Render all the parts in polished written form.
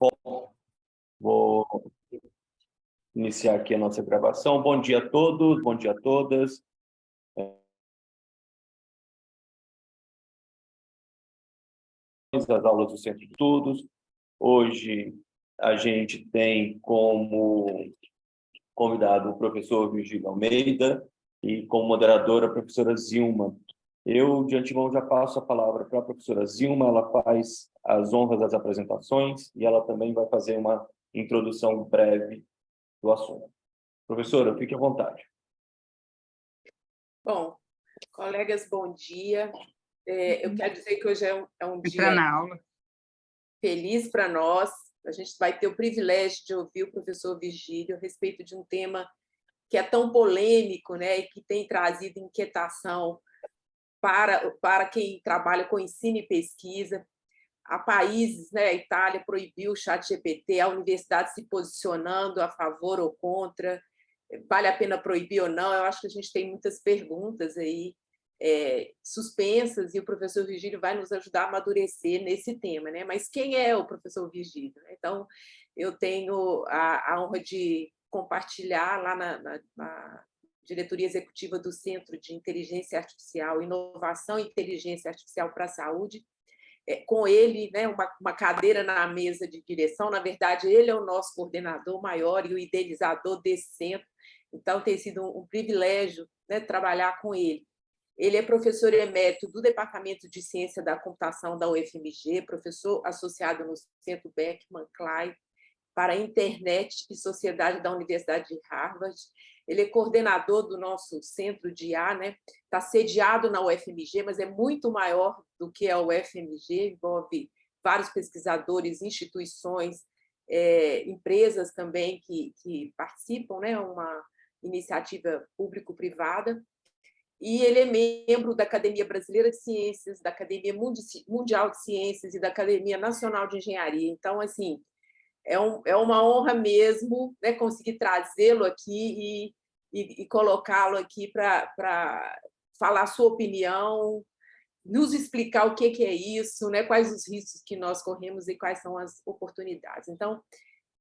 Bom, vou iniciar aqui a nossa gravação. Bom dia a todos, bom dia a todas. As aulas do Centro de Estudos. Hoje a gente tem como convidado o professor Virgílio Almeida e como moderadora a professora Zilma. Eu, de antemão, já passo a palavra para a professora Zilma, ela faz as honras das apresentações e ela também vai fazer uma introdução breve do assunto. Professora, fique à vontade. Bom, colegas, bom dia. Eu quero dizer que hoje é um dia na aula. Feliz para nós. A gente vai ter o privilégio de ouvir o professor Virgílio a respeito de um tema que é tão polêmico, né, e que tem trazido inquietação para quem trabalha com ensino e pesquisa. Há países, né, a Itália proibiu o ChatGPT, a universidade se posicionando a favor ou contra. Vale a pena proibir ou não? Eu acho que a gente tem muitas perguntas aí suspensas e o professor Virgílio vai nos ajudar a amadurecer nesse tema, né? Mas quem é o professor Virgílio? Então, eu tenho a honra de compartilhar lá na diretoria executiva do Centro de Inteligência Artificial, Inovação e Inteligência Artificial para a Saúde, com ele, né, uma cadeira na mesa de direção. Na verdade, ele é o nosso coordenador maior e o idealizador desse centro, então tem sido um privilégio, né, trabalhar com ele. Ele é professor emérito do Departamento de Ciência da Computação da UFMG, professor associado no Centro Beckman Klein para a Internet e Sociedade da Universidade de Harvard. Ele é coordenador do nosso centro de IA, né? Está sediado na UFMG, mas é muito maior do que a UFMG, envolve vários pesquisadores, instituições, empresas também que participam, né? Uma iniciativa público-privada. E ele é membro da Academia Brasileira de Ciências, da Academia Mundial de Ciências e da Academia Nacional de Engenharia. Então, assim, é uma honra mesmo, né, conseguir trazê-lo aqui e colocá-lo aqui para falar a sua opinião, nos explicar o que é isso, né, quais os riscos que nós corremos e quais são as oportunidades. Então,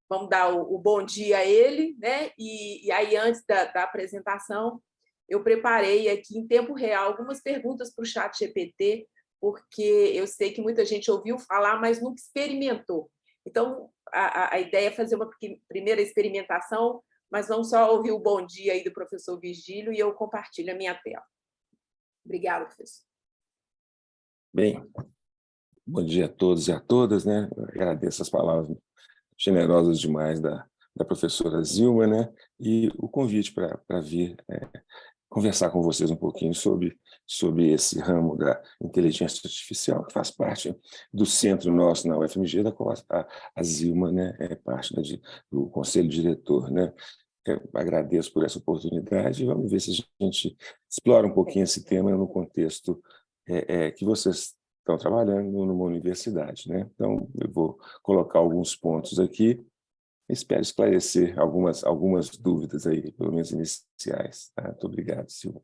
vamos dar o bom dia a ele, né? E aí, antes da apresentação, eu preparei aqui em tempo real algumas perguntas para o ChatGPT, porque eu sei que muita gente ouviu falar, mas nunca experimentou. Então, a ideia é fazer uma primeira experimentação, mas vamos só ouvir o bom dia aí do professor Virgílio e eu compartilho a minha tela. Obrigada, professor. Bem, bom dia a todos e a todas, né? Eu agradeço as palavras generosas demais da professora Zilma, né? E o convite para vir conversar com vocês um pouquinho sobre esse ramo da inteligência artificial, que faz parte do centro nosso na UFMG, da qual a Zilma, né, é parte do conselho diretor, né? Eu agradeço por essa oportunidade e vamos ver se a gente explora um pouquinho esse tema no contexto que vocês estão trabalhando numa universidade, né? Então, eu vou colocar alguns pontos aqui. Espero esclarecer algumas dúvidas aí, pelo menos iniciais. Tá? Muito obrigado, Silvia.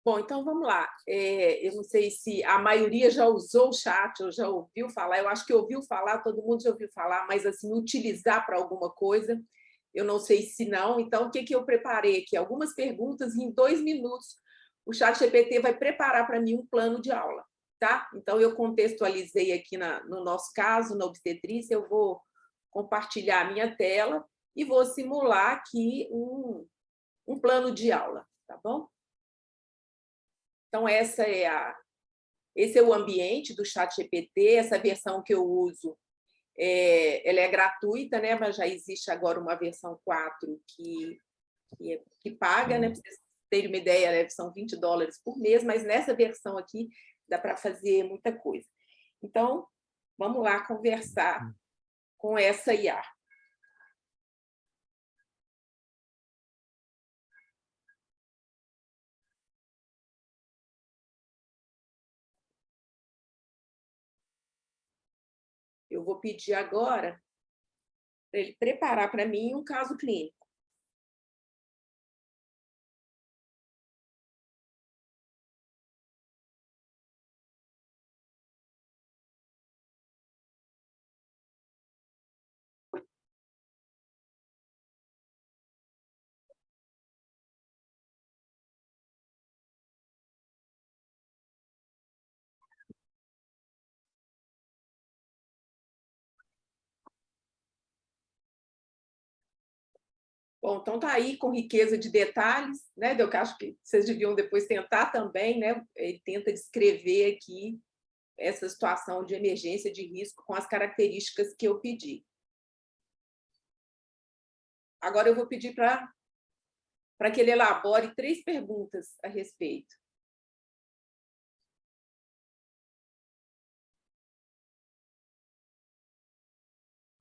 Bom, então vamos lá. Eu não sei se a maioria já usou o chat ou já ouviu falar. Eu acho que ouviu falar, todo mundo já ouviu falar, mas assim, utilizar para alguma coisa, eu não sei se não. Então, o que eu preparei aqui? Algumas perguntas e em 2 minutos o ChatGPT vai preparar para mim um plano de aula. Tá? Então, eu contextualizei aqui no nosso caso, na obstetrícia, eu vou compartilhar a minha tela e vou simular aqui um plano de aula, tá bom? Então, esse é o ambiente do ChatGPT, essa versão que eu uso, ela é gratuita, né? Mas já existe agora uma versão 4 que paga, né? Para vocês terem uma ideia, né? São $20 por mês, mas nessa versão aqui dá para fazer muita coisa. Então, vamos lá conversar com essa IA. Eu vou pedir agora para ele preparar para mim um caso clínico. Bom, então está aí com riqueza de detalhes, né? Eu acho que vocês deviam depois tentar também, né? Ele tenta descrever aqui essa situação de emergência de risco com as características que eu pedi. Agora eu vou pedir para que ele elabore 3 perguntas a respeito.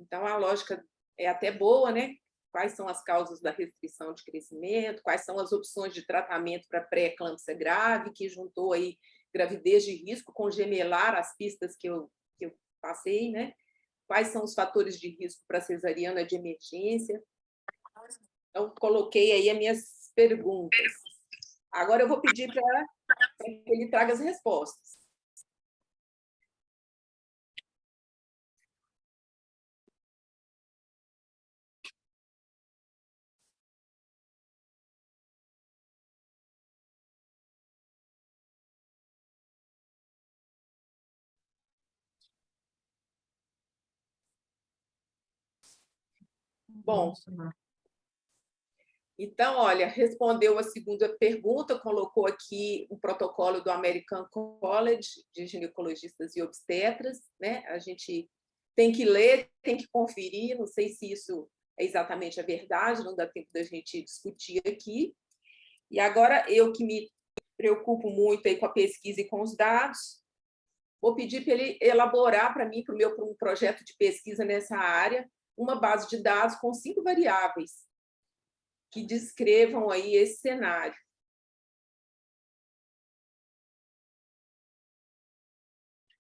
Então, a lógica é até boa, né? Quais são as causas da restrição de crescimento, quais são as opções de tratamento para pré-eclâmpsia grave, que juntou aí gravidez de risco com gemelar as pistas que eu passei, né? Quais são os fatores de risco para cesariana de emergência? Então, coloquei aí as minhas perguntas. Agora eu vou pedir para que ele traga as respostas. Bom, então, olha, respondeu a segunda pergunta, colocou aqui o protocolo do American College de Ginecologistas e Obstetras, né? A gente tem que ler, tem que conferir, não sei se isso é exatamente a verdade, não dá tempo da gente discutir aqui. E agora, eu que me preocupo muito aí com a pesquisa e com os dados, vou pedir para ele elaborar para mim, para um projeto de pesquisa nessa área, uma base de dados com 5 variáveis que descrevam aí esse cenário.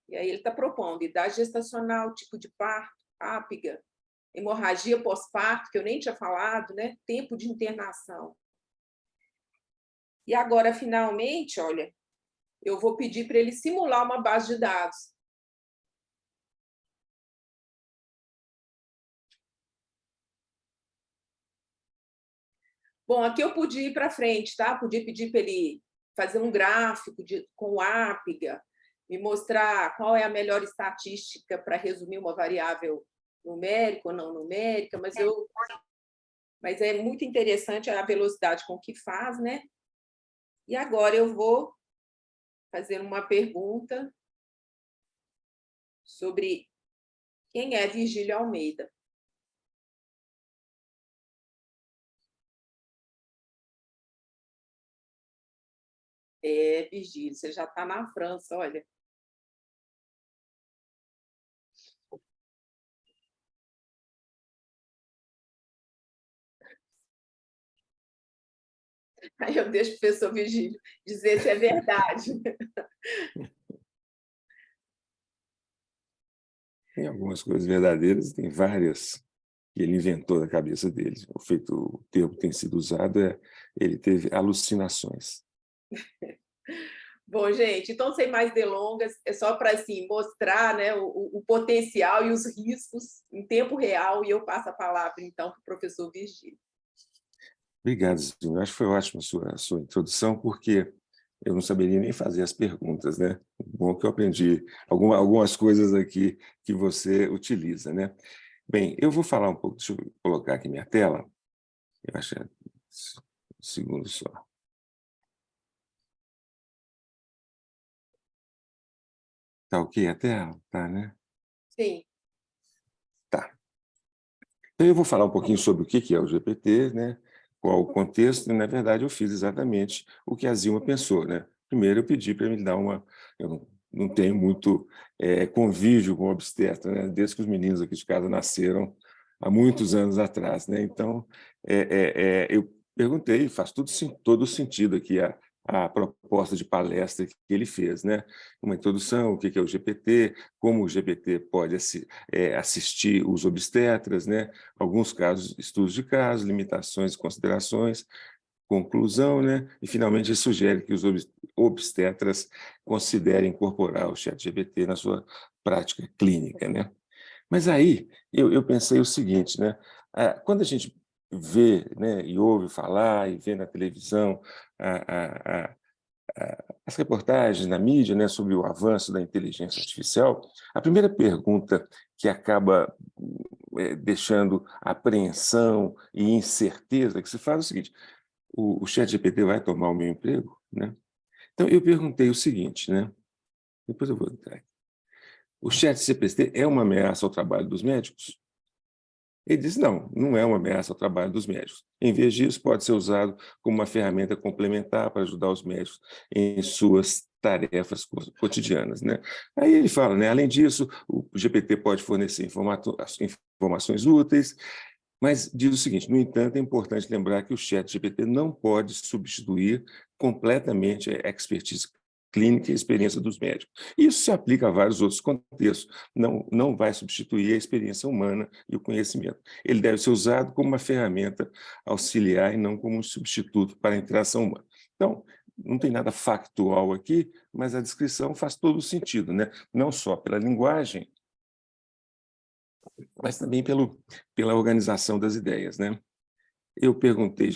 E aí ele está propondo idade gestacional, tipo de parto, ápiga, hemorragia pós-parto, que eu nem tinha falado, né? Tempo de internação. E agora, finalmente, olha, eu vou pedir para ele simular uma base de dados. Bom, aqui eu podia ir para frente, tá? Podia pedir para ele fazer um gráfico com o ápiga, me mostrar qual é a melhor estatística para resumir uma variável numérica ou não numérica, mas é muito interessante a velocidade com que faz, né? E agora eu vou fazer uma pergunta sobre quem é Virgílio Almeida. É, Virgílio, você já está na França, olha. Aí eu deixo o professor Virgílio dizer se é verdade. Tem algumas coisas verdadeiras, tem várias que ele inventou na cabeça dele. O termo que tem sido usado é ele teve alucinações. Bom, gente, então, sem mais delongas, é só para assim, mostrar, né, o potencial e os riscos em tempo real, e eu passo a palavra, então, para o professor Virgílio. Obrigado, Zilma. Acho que foi ótima a sua introdução, porque eu não saberia nem fazer as perguntas, né? Bom que eu aprendi algumas coisas aqui que você utiliza, né? Bem, eu vou falar um pouco, deixa eu colocar aqui minha tela. Eu acho um segundo só. Tá ok a tela? Tá, né? Sim. Tá. Então, eu vou falar um pouquinho sobre o que é o GPT, né? Qual o contexto, e, na verdade, eu fiz exatamente o que a Zilma pensou, né? Primeiro, eu pedi para ele dar uma... Eu não tenho muito convívio com o obstetra, né? Desde que os meninos aqui de casa nasceram há muitos anos atrás, né? Então, eu perguntei, faz todo o sentido aqui a proposta de palestra que ele fez, né? Uma introdução, o que é o GPT, como o GPT pode assistir os obstetras, né? Alguns casos, estudos de casos, limitações e considerações, conclusão, né? E, finalmente, ele sugere que os obstetras considerem incorporar o ChatGPT na sua prática clínica, né? Mas aí eu pensei o seguinte, né? Quando a gente vê, né, e ouve falar e vê na televisão as reportagens na mídia, né, sobre o avanço da inteligência artificial, a primeira pergunta que acaba deixando apreensão e incerteza, que se faz o seguinte: o ChatGPT vai tomar o meu emprego, né? Então, eu perguntei o seguinte, né? Depois eu vou entrar. O ChatGPT é uma ameaça ao trabalho dos médicos? Ele disse, não, não é uma ameaça ao trabalho dos médicos. Em vez disso, pode ser usado como uma ferramenta complementar para ajudar os médicos em suas tarefas cotidianas, né? Aí ele fala, né? Além disso, o GPT pode fornecer informações úteis, mas diz o seguinte, no entanto, é importante lembrar que o ChatGPT não pode substituir completamente a expertise clínica e a experiência dos médicos. Isso se aplica a vários outros contextos. Não vai substituir a experiência humana e o conhecimento. Ele deve ser usado como uma ferramenta auxiliar e não como um substituto para a interação humana. Então, não tem nada factual aqui, mas a descrição faz todo o sentido, né? Não só pela linguagem, mas também pela organização das ideias, né? Eu perguntei,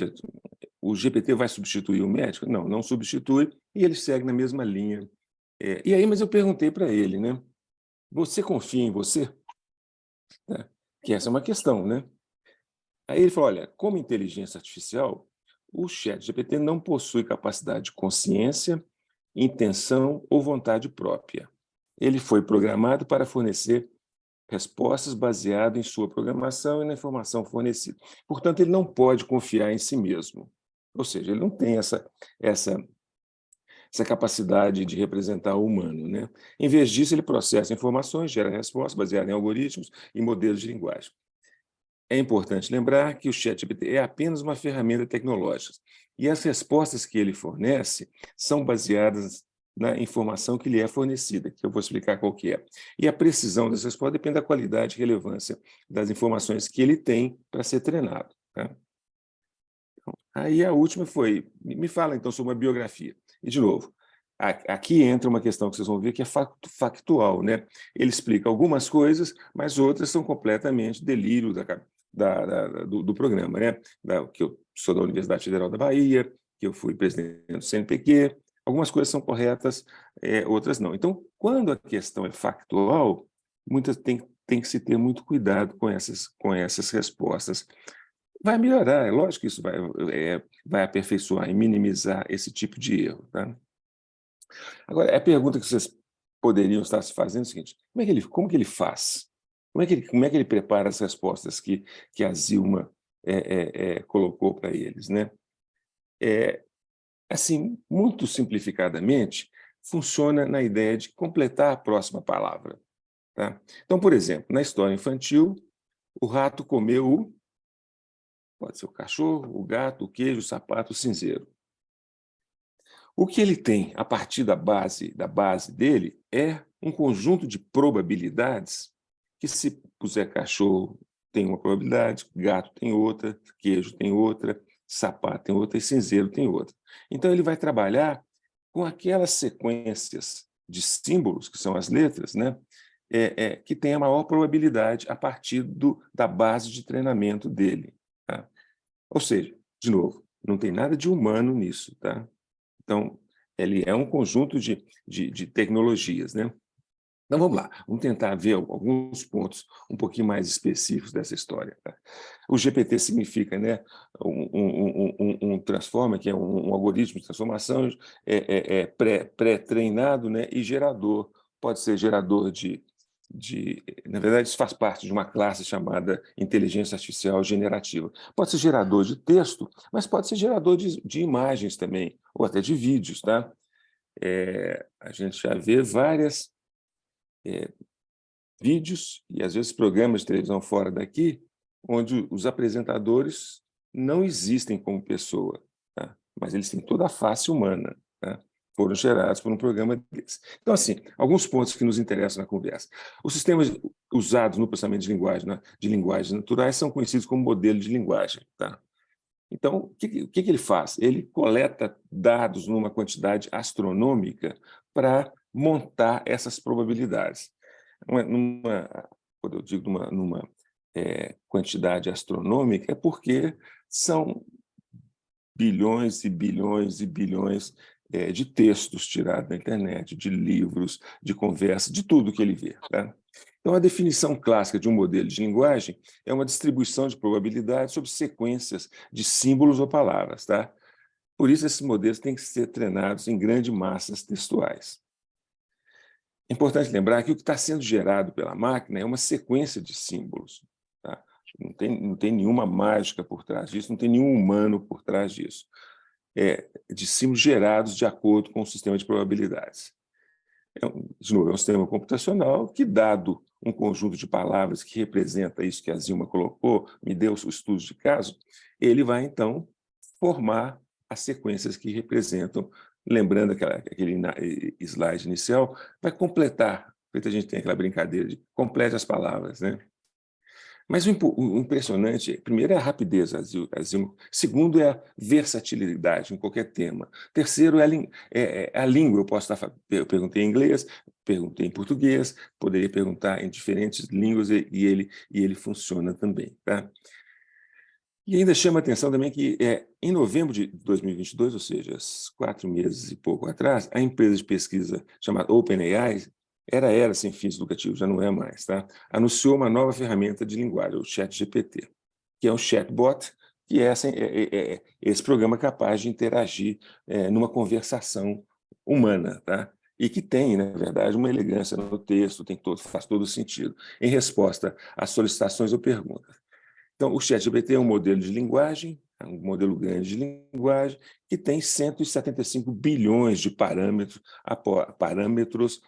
o GPT vai substituir o médico? Não, não substitui, e ele segue na mesma linha. E aí, mas eu perguntei para ele, né? Você confia em você? Que essa é uma questão, né? Aí ele falou, olha, como inteligência artificial, o ChatGPT não possui capacidade de consciência, intenção ou vontade própria. Ele foi programado para fornecer respostas baseadas em sua programação e na informação fornecida. Portanto, ele não pode confiar em si mesmo. Ou seja, ele não tem essa capacidade de representar o humano, né? Em vez disso, ele processa informações, gera respostas baseadas em algoritmos e modelos de linguagem. É importante lembrar que o ChatGPT é apenas uma ferramenta tecnológica e as respostas que ele fornece são baseadas na informação que lhe é fornecida, que eu vou explicar qual que é. E a precisão dessas respostas depende da qualidade e relevância das informações que ele tem para ser treinado. Tá? Então, aí a última foi, me fala então sobre uma biografia. E, de novo, aqui entra uma questão que vocês vão ver que é factual, né? Ele explica algumas coisas, mas outras são completamente delírio do programa, né? Que eu sou da Universidade Federal da Bahia, que eu fui presidente do CNPq, algumas coisas são corretas, outras não. Então, quando a questão é factual, muitas tem que se ter muito cuidado com essas respostas. Vai melhorar, é lógico que isso vai aperfeiçoar e minimizar esse tipo de erro. Tá? Agora, a pergunta que vocês poderiam estar se fazendo é o seguinte, como que ele faz? Como é que ele prepara as respostas que a Zilma colocou para eles? Né? Assim, muito simplificadamente, funciona na ideia de completar a próxima palavra. Tá? Então, por exemplo, na história infantil, o rato comeu pode ser o cachorro, o gato, o queijo, o sapato, o cinzeiro. O que ele tem a partir da base dele é um conjunto de probabilidades que, se puser cachorro, tem uma probabilidade, gato tem outra, queijo tem outra, sapato tem outra e cinzeiro tem outra. Então, ele vai trabalhar com aquelas sequências de símbolos, que são as letras, né? Que tem a maior probabilidade a partir da base de treinamento dele. Tá? Ou seja, de novo, não tem nada de humano nisso. Tá? Então, ele é um conjunto de tecnologias. Né? Então, vamos lá, vamos tentar ver alguns pontos um pouquinho mais específicos dessa história. Tá? O GPT significa, né, um transformer, que é um algoritmo de transformação pré-treinado, né, e gerador. Pode ser gerador na verdade, isso faz parte de uma classe chamada inteligência artificial generativa. Pode ser gerador de texto, mas pode ser gerador de imagens também, ou até de vídeos. Tá? A gente já vê várias vídeos e, às vezes, programas de televisão fora daqui, onde os apresentadores não existem como pessoa, tá? Mas eles têm toda a face humana, tá? Foram gerados por um programa desse. Então, assim, alguns pontos que nos interessam na conversa. Os sistemas usados no processamento de linguagem, né, de linguagens naturais, são conhecidos como modelo de linguagem. Tá? Então, o que ele faz? Ele coleta dados numa quantidade astronômica para montar essas probabilidades. Quando eu digo numa quantidade astronômica, é porque são bilhões e bilhões e bilhões de textos tirados da internet, de livros, de conversa, de tudo que ele vê. Tá? Então, a definição clássica de um modelo de linguagem é uma distribuição de probabilidades sobre sequências de símbolos ou palavras, tá? Por isso, esses modelos têm que ser treinados em grandes massas textuais. É importante lembrar que o que está sendo gerado pela máquina é uma sequência de símbolos, tá? Não tem nenhuma mágica por trás disso, não tem nenhum humano por trás disso. De símbolos gerados de acordo com o sistema de probabilidades. De novo, é um sistema computacional que, dado um conjunto de palavras que representa isso que a Zilma colocou, me deu o estudo de caso, ele vai, então, formar as sequências que representam, lembrando aquele slide inicial, vai completar, a gente tem aquela brincadeira de complete as palavras, né? Mas o impressionante, primeiro, é a rapidez, Zilma. Segundo, é a versatilidade em qualquer tema. Terceiro, é a língua. Eu perguntei em inglês, perguntei em português, poderia perguntar em diferentes línguas e ele funciona também. Tá? E ainda chama a atenção também que, em novembro de 2022, ou seja, 4 meses e pouco atrás, a empresa de pesquisa chamada OpenAI, era sem fins lucrativos, já não é mais, tá? Anunciou uma nova ferramenta de linguagem, o ChatGPT, que é um chatbot, que é esse programa capaz de interagir numa conversação humana, tá? E que tem, na verdade, uma elegância no texto, faz todo sentido, em resposta às solicitações ou perguntas. Então, o ChatGPT é um modelo de linguagem, é um modelo grande de linguagem, que tem 175 bilhões de parâmetros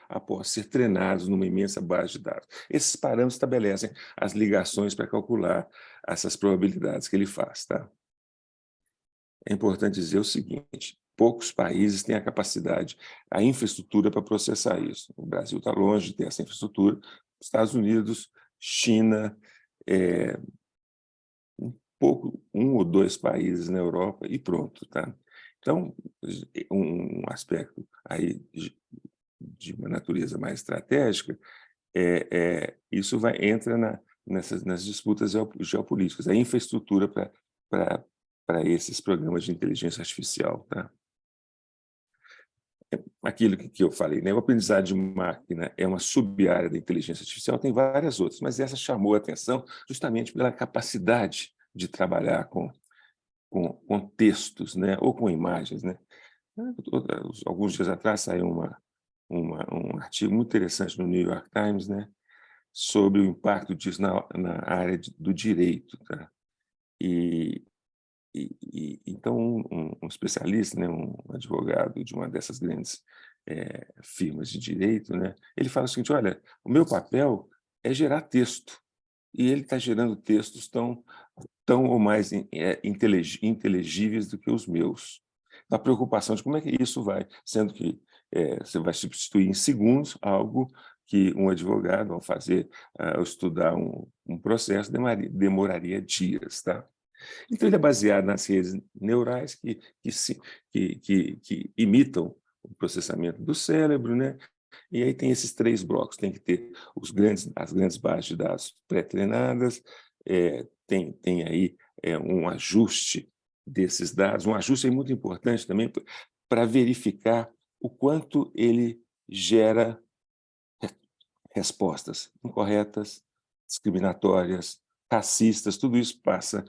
após ser treinados numa imensa base de dados. Esses parâmetros estabelecem as ligações para calcular essas probabilidades que ele faz. Tá? É importante dizer o seguinte: poucos países têm a capacidade, a infraestrutura para processar isso. O Brasil está longe de ter essa infraestrutura. Estados Unidos, China, um ou dois países na Europa e pronto, tá? Então, um aspecto aí de uma natureza mais estratégica isso entra nas disputas geopolíticas, a infraestrutura para esses programas de inteligência artificial, tá? Aquilo que eu falei, né? O aprendizado de máquina é uma sub-área da inteligência artificial, tem várias outras, mas essa chamou a atenção justamente pela capacidade de trabalhar com textos, né? Ou com imagens, né? Alguns dias atrás saiu um artigo muito interessante no New York Times, né? Sobre o impacto disso na área do direito, tá? Então, um especialista, né, um advogado de uma dessas grandes firmas de direito, né, ele fala o seguinte: olha, o meu papel é gerar texto, e ele está gerando textos tão ou mais inteligíveis do que os meus. A preocupação de como é que isso vai, sendo que você vai substituir em segundos algo que um advogado, ao estudar um processo, demoraria dias, tá? Então, ele é baseado nas redes neurais que imitam o processamento do cérebro, né? E aí tem esses 3 blocos, tem que ter as grandes bases de dados pré-treinadas, tem aí um ajuste desses dados, um ajuste muito importante também para verificar o quanto ele gera respostas incorretas, discriminatórias, racistas, tudo isso passa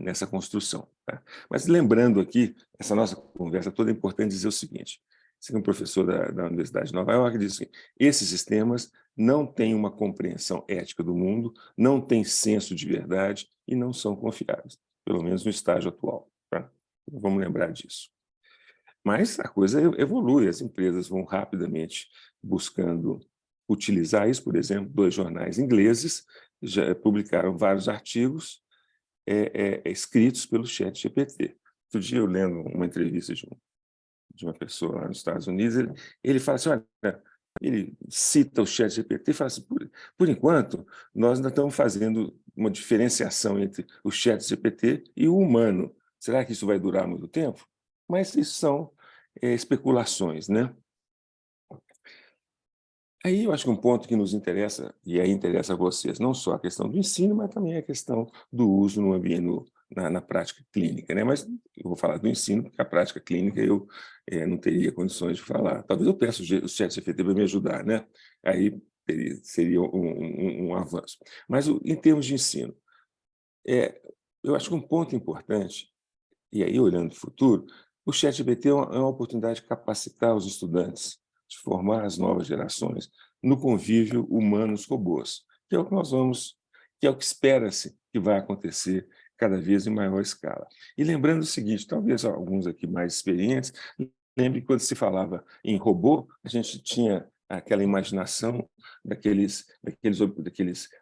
nessa construção. Tá? Mas lembrando aqui, essa nossa conversa toda, é importante dizer o seguinte: você é um professor da Universidade de Nova York, diz que esses sistemas não têm uma compreensão ética do mundo, não têm senso de verdade e não são confiáveis, pelo menos no estágio atual. Tá? Vamos lembrar disso. Mas a coisa evolui, as empresas vão rapidamente buscando utilizar isso. Por exemplo, 2 jornais ingleses já publicaram vários artigos escritos pelo ChatGPT. Outro dia, eu lendo uma entrevista de uma pessoa lá nos Estados Unidos, ele fala assim: olha, ele cita o ChatGPT e fala assim: por enquanto, nós ainda estamos fazendo uma diferenciação entre o ChatGPT e o humano. Será que isso vai durar muito tempo? Mas isso são especulações, né? Aí eu acho que um ponto que nos interessa, e aí interessa a vocês, não só a questão do ensino, mas também a questão do uso no ambiente, na prática clínica, né? Mas eu vou falar do ensino, porque a prática clínica eu não teria condições de falar. Talvez eu peça o ChatGPT para me ajudar, né? Aí seria um avanço. Mas, em termos de ensino, eu acho que um ponto importante, e aí olhando para o futuro, o ChatGPT é uma oportunidade de capacitar os estudantes, de formar as novas gerações no convívio humanos-robôs, que é o que que é o que espera-se que vai acontecer cada vez em maior escala. E lembrando o seguinte, talvez alguns aqui mais experientes, lembre que quando se falava em robô, a gente tinha aquela imaginação daqueles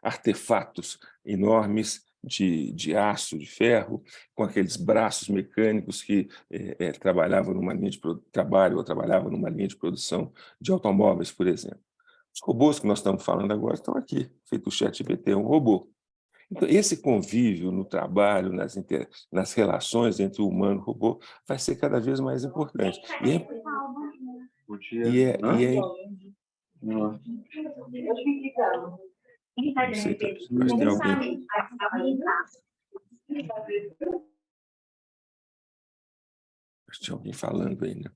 artefatos enormes de aço, de ferro, com aqueles braços mecânicos que trabalhavam numa linha de trabalho ou trabalhavam numa linha de produção de automóveis, por exemplo. Os robôs que nós estamos falando agora estão aqui, feito o ChatGPT, é um robô. Então, esse convívio no trabalho, nas relações entre o humano e o robô, vai ser cada vez mais importante. Não sei, acho que tem alguém. Acho que tinha alguém falando aí, né?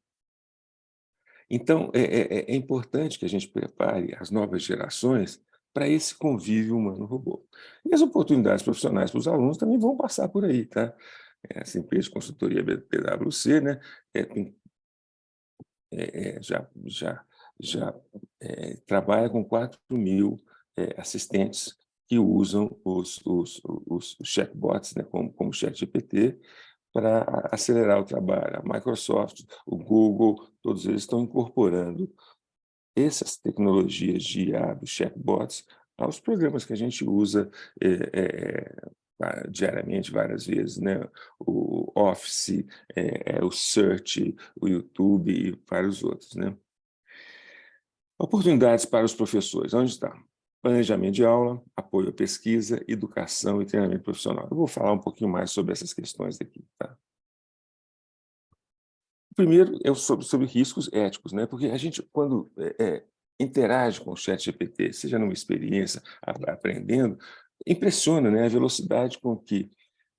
Então, é importante que a gente prepare as novas gerações para esse convívio humano-robô. E as oportunidades profissionais para os alunos também vão passar por aí, tá? Essa empresa de consultoria PwC, né, já trabalha com 4.000 assistentes que usam os chatbots, né, como o ChatGPT, para acelerar o trabalho. A Microsoft, o Google, todos eles estão incorporando essas tecnologias de IA, dos chatbots, aos programas que a gente usa diariamente, várias vezes, né? O Office, o Search, o YouTube e vários outros, né? Oportunidades para os professores. Onde está? Planejamento de aula, apoio à pesquisa, educação e treinamento profissional. Eu vou falar um pouquinho mais sobre essas questões aqui, tá? Primeiro, é sobre riscos éticos, né? Porque a gente, quando interage com o ChatGPT, seja numa experiência, aprendendo, impressiona, né, a velocidade com que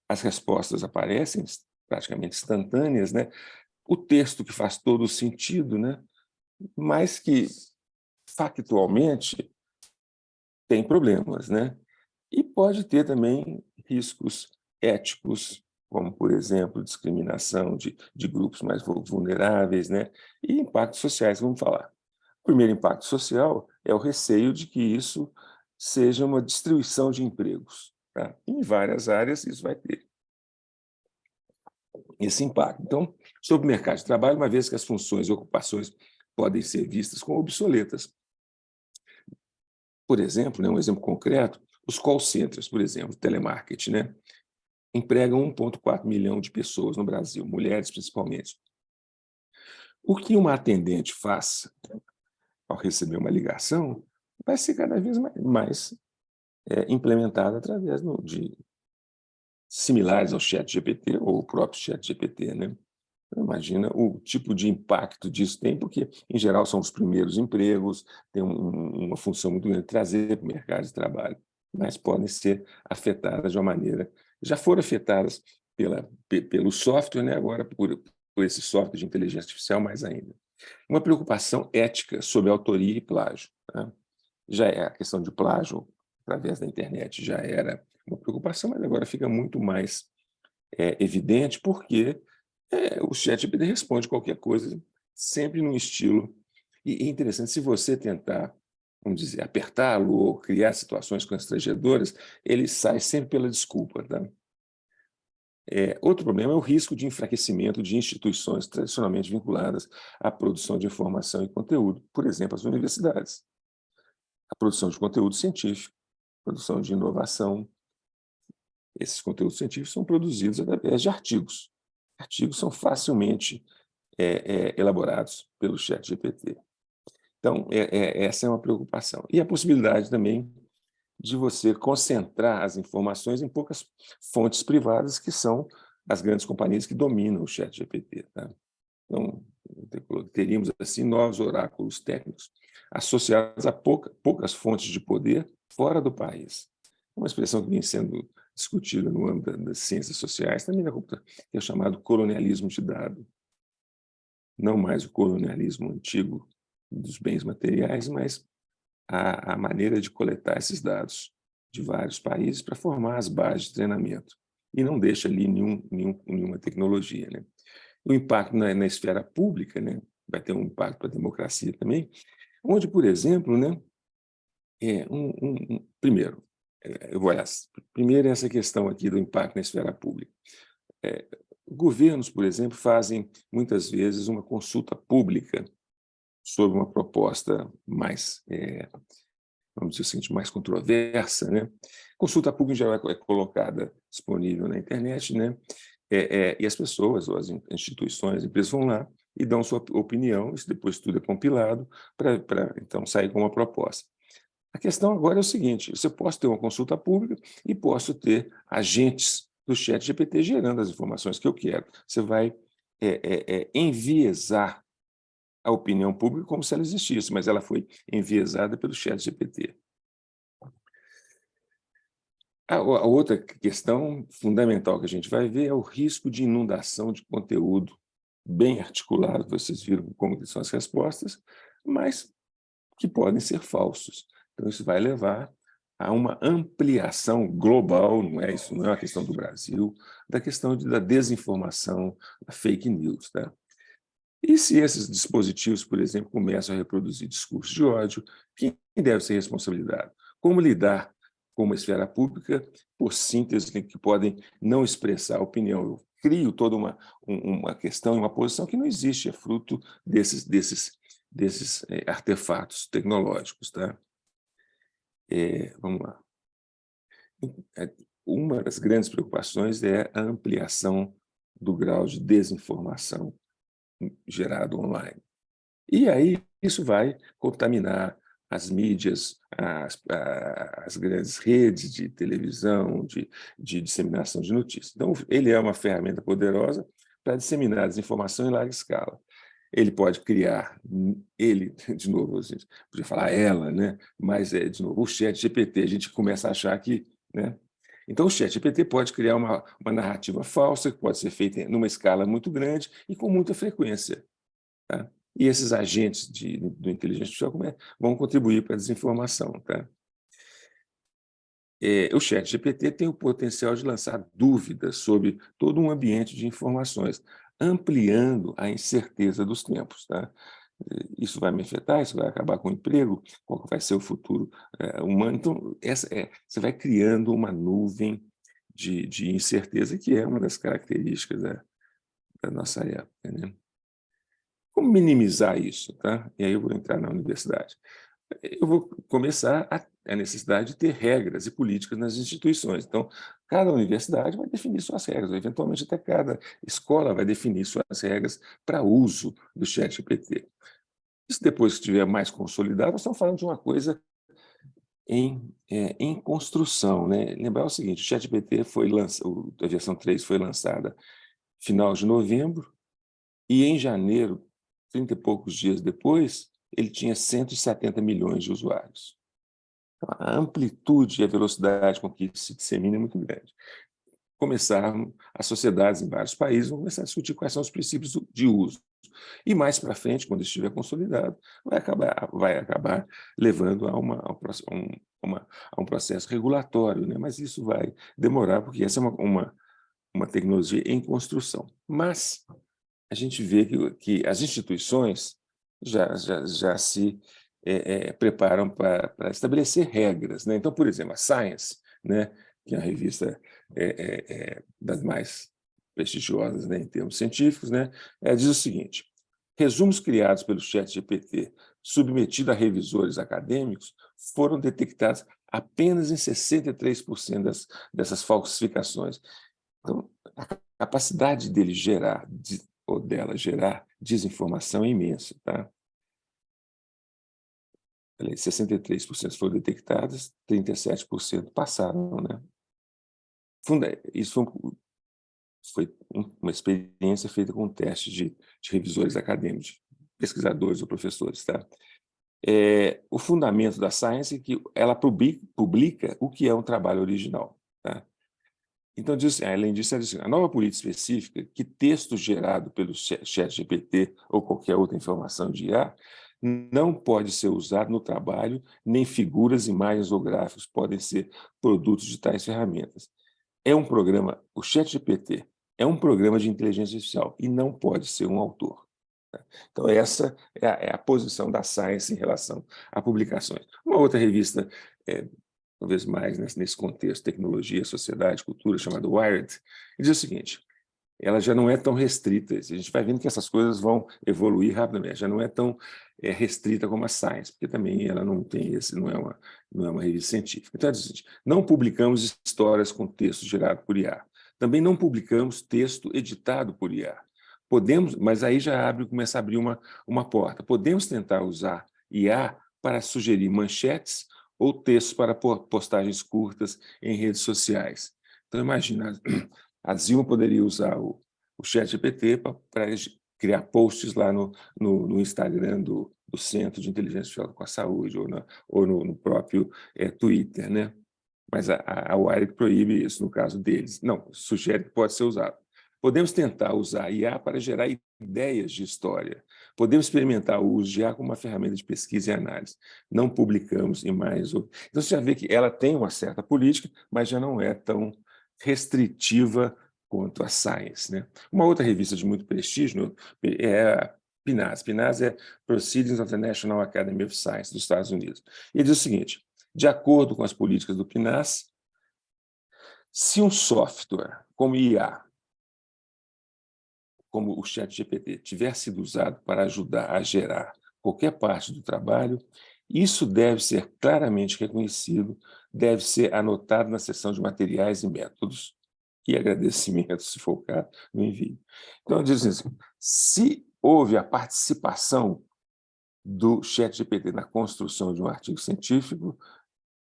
as respostas aparecem, praticamente instantâneas, né? O texto que faz todo o sentido, né? Mas que, factualmente, tem problemas, né? E pode ter também riscos éticos, como, por exemplo, discriminação de grupos mais vulneráveis, né? E impactos sociais, vamos falar. O primeiro impacto social é o receio de que isso seja uma destruição de empregos, tá? Em várias áreas isso vai ter esse impacto. Então, sobre o mercado de trabalho, uma vez que as funções e ocupações podem ser vistas como obsoletas. Por exemplo, né, um exemplo concreto, os call centers, por exemplo, telemarketing, né, empregam 1,4 milhão de pessoas no Brasil, mulheres principalmente. O que uma atendente faz ao receber uma ligação vai ser cada vez mais implementado através de similares ao ChatGPT ou o próprio ChatGPT, né? Imagina o tipo de impacto disso tem, porque, em geral, são os primeiros empregos, tem uma função muito grande de trazer para o mercado de trabalho, mas podem ser afetadas de uma maneira... Já foram afetadas pelo software, né? Agora por esse software de inteligência artificial, mais ainda. Uma preocupação ética sobre autoria e plágio, né? Já é a questão de plágio, através da internet, já era uma preocupação, mas agora fica muito mais evidente, porque o ChatGPT responde qualquer coisa, sempre num estilo. E é interessante, se você tentar, vamos dizer, apertá-lo ou criar situações constrangedoras, ele sai sempre pela desculpa, tá? Outro problema é o risco de enfraquecimento de instituições tradicionalmente vinculadas à produção de informação e conteúdo, por exemplo, as universidades. A produção de conteúdo científico, produção de inovação. Esses conteúdos científicos são produzidos através de artigos. Artigos são facilmente elaborados pelo ChatGPT. Então, essa é uma preocupação. E a possibilidade também de você concentrar as informações em poucas fontes privadas, que são as grandes companhias que dominam o ChatGPT, tá? Então, teríamos, assim, novos oráculos técnicos associados a poucas fontes de poder fora do país. Uma expressão que vem sendo discutida no âmbito das ciências sociais, também na computação, que é o chamado colonialismo de dados. Não mais o colonialismo antigo dos bens materiais, mas a maneira de coletar esses dados de vários países para formar as bases de treinamento. E não deixa ali nenhuma tecnologia, né? O impacto na esfera pública, né, vai ter um impacto para a democracia também, onde, por exemplo, né, primeiro, eu vou primeiro essa questão aqui do impacto na esfera pública. Governos, por exemplo, fazem muitas vezes uma consulta pública sobre uma proposta mais, vamos dizer assim, mais controversa, né? Consulta pública, em geral, é colocada disponível na internet, né? E as pessoas, ou as instituições, as empresas vão lá e dão sua opinião, isso depois tudo é compilado para então sair com uma proposta. A questão agora é o seguinte: você pode ter uma consulta pública e posso ter agentes do ChatGPT gerando as informações que eu quero. Você vai enviesar a opinião pública como se ela existisse, mas ela foi enviesada pelo ChatGPT. A outra questão fundamental que a gente vai ver é o risco de inundação de conteúdo bem articulado, vocês viram como são as respostas, mas que podem ser falsos. Então, isso vai levar a uma ampliação global, isso não é uma questão do Brasil, da questão da desinformação, da fake news. Tá? E se esses dispositivos, por exemplo, começam a reproduzir discursos de ódio, quem deve ser responsabilizado? Como lidar com uma esfera pública por síntese que podem não expressar opinião? Eu crio toda uma questão e uma posição que não existe, é fruto desses artefatos tecnológicos. Tá? Vamos lá. Uma das grandes preocupações é a ampliação do grau de desinformação gerado online. E aí isso vai contaminar as mídias, as grandes redes de televisão, de disseminação de notícias. Então, ele é uma ferramenta poderosa para disseminar desinformação em larga escala. Ele pode criar, de novo, a gente podia falar ela, né? Mas, de novo, o ChatGPT, a gente começa a achar que... Né? Então, o ChatGPT pode criar uma narrativa falsa, que pode ser feita numa escala muito grande e com muita frequência. Tá? E esses agentes do inteligência artificial vão contribuir para a desinformação. Tá? O ChatGPT tem o potencial de lançar dúvidas sobre todo um ambiente de informações, ampliando a incerteza dos tempos. Tá? Isso vai me afetar? Isso vai acabar com o emprego? Qual vai ser o futuro humano? Então, você vai criando uma nuvem de incerteza, que é uma das características da nossa época. Né? Como minimizar isso? Tá? E aí eu vou entrar na universidade. Eu vou começar a necessidade de ter regras e políticas nas instituições. Então, cada universidade vai definir suas regras, eventualmente até cada escola vai definir suas regras para uso do ChatGPT. Isso depois que estiver mais consolidado, nós estamos falando de uma coisa em construção. Né? Lembrar o seguinte: o ChatGPT a versão 3 foi lançada final de novembro, e em janeiro, 30 e poucos dias depois, ele tinha 170 milhões de usuários. Então, a amplitude e a velocidade com que isso se dissemina é muito grande. As sociedades em vários países vão começar a discutir quais são os princípios de uso. E mais para frente, quando estiver consolidado, vai acabar levando a um processo regulatório, né? Mas isso vai demorar, porque essa é uma tecnologia em construção. Mas a gente vê que as instituições já se preparam para estabelecer regras. Né? Então, por exemplo, a Science, né, que é uma revista das mais prestigiosas, né, em termos científicos, né, diz o seguinte: resumos criados pelo ChatGPT, submetido a revisores acadêmicos, foram detectados apenas em 63% dessas falsificações. Então, a capacidade dele dela gerar desinformação é imensa. Tá? 63% foram detectadas, 37% passaram. Né? Isso foi uma experiência feita com testes de revisores acadêmicos, pesquisadores ou professores. Tá? O fundamento da Science é que ela publica o que é um trabalho original. Tá? Então, além disso, ela diz assim: a nova política específica que texto gerado pelo ChatGPT ou qualquer outra informação de IA não pode ser usado no trabalho, nem figuras, imagens ou gráficos podem ser produtos de tais ferramentas. É um programa, o ChatGPT é um programa de inteligência artificial e não pode ser um autor. Então, essa é a posição da Science em relação a publicações. Uma outra revista, talvez mais nesse contexto, tecnologia, sociedade, cultura, chamada Wired, diz o seguinte: ela já não é tão restrita. A gente vai vendo que essas coisas vão evoluir rapidamente, já não é tão restrita como a Science, porque também ela não tem não é uma revista científica. Então, é o seguinte: não publicamos histórias com texto gerado por IA. Também não publicamos texto editado por IA. Podemos, mas aí já começa a abrir uma porta. Podemos tentar usar IA para sugerir manchetes ou textos para postagens curtas em redes sociais. Então, imagina, a Zilma poderia usar o ChatGPT para criar posts lá no Instagram do Centro de Inteligência Artificial com a Saúde, ou no próprio Twitter, né? Mas a Wired proíbe isso no caso deles. Não, sugere que pode ser usado. Podemos tentar usar a IA para gerar ideias de história. Podemos experimentar o uso de IA como uma ferramenta de pesquisa e análise. Não publicamos em mais. Então, você já vê que ela tem uma certa política, mas já não é tão restritiva quanto a Science, né? Uma outra revista de muito prestígio é a PNAS. PNAS é Proceedings of the National Academy of Science dos Estados Unidos. E diz o seguinte: de acordo com as políticas do PNAS, se um software como IA, como o ChatGPT, tiver sido usado para ajudar a gerar qualquer parte do trabalho, isso deve ser claramente reconhecido, deve ser anotado na seção de materiais e métodos, e agradecimento, se for o caso, no envio. Então, diz assim: se houve a participação do ChatGPT na construção de um artigo científico,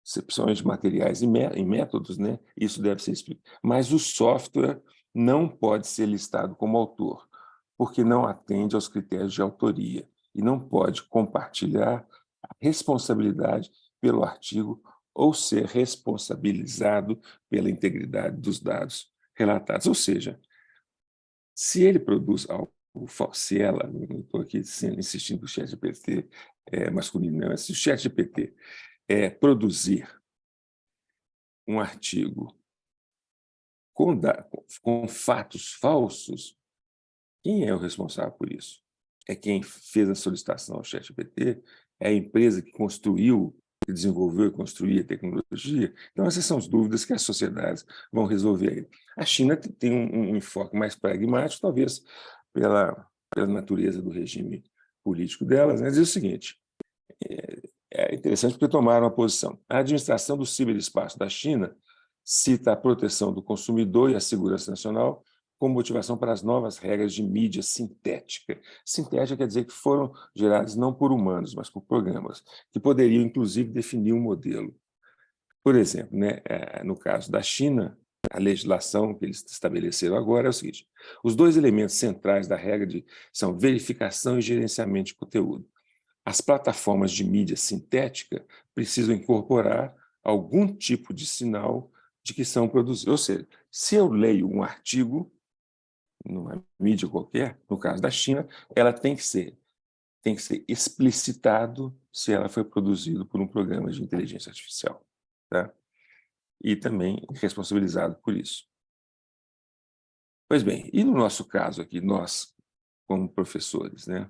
principalmente de materiais e métodos, né? Isso deve ser explicado. Mas o software não pode ser listado como autor, porque não atende aos critérios de autoria e não pode compartilhar a responsabilidade pelo artigo ou ser responsabilizado pela integridade dos dados relatados. Ou seja, se ele produz algo, se ela, não estou aqui insistindo que o ChatGPT é masculino, não, se o ChatGPT produzir um artigo com fatos falsos, quem é o responsável por isso? É quem fez a solicitação ao ChatGPT? É a empresa que construiu, que desenvolveu e construiu a tecnologia? Então, essas são as dúvidas que as sociedades vão resolver aí. A China tem um enfoque mais pragmático, talvez pela natureza do regime político delas, né? Diz o seguinte: é interessante porque tomaram uma posição. A administração do ciberespaço da China cita a proteção do consumidor e a segurança nacional como motivação para as novas regras de mídia sintética. Sintética quer dizer que foram geradas não por humanos, mas por programas, que poderiam, inclusive, definir um modelo. Por exemplo, né, no caso da China, a legislação que eles estabeleceram agora é o seguinte: os dois elementos centrais da regra são verificação e gerenciamento de conteúdo. As plataformas de mídia sintética precisam incorporar algum tipo de sinal de que são produzidos. Ou seja, se eu leio um artigo numa mídia qualquer, no caso da China, ela tem que ser explicitado se ela foi produzido por um programa de inteligência artificial, tá? E também responsabilizado por isso. Pois bem, e no nosso caso aqui, nós, como professores, né?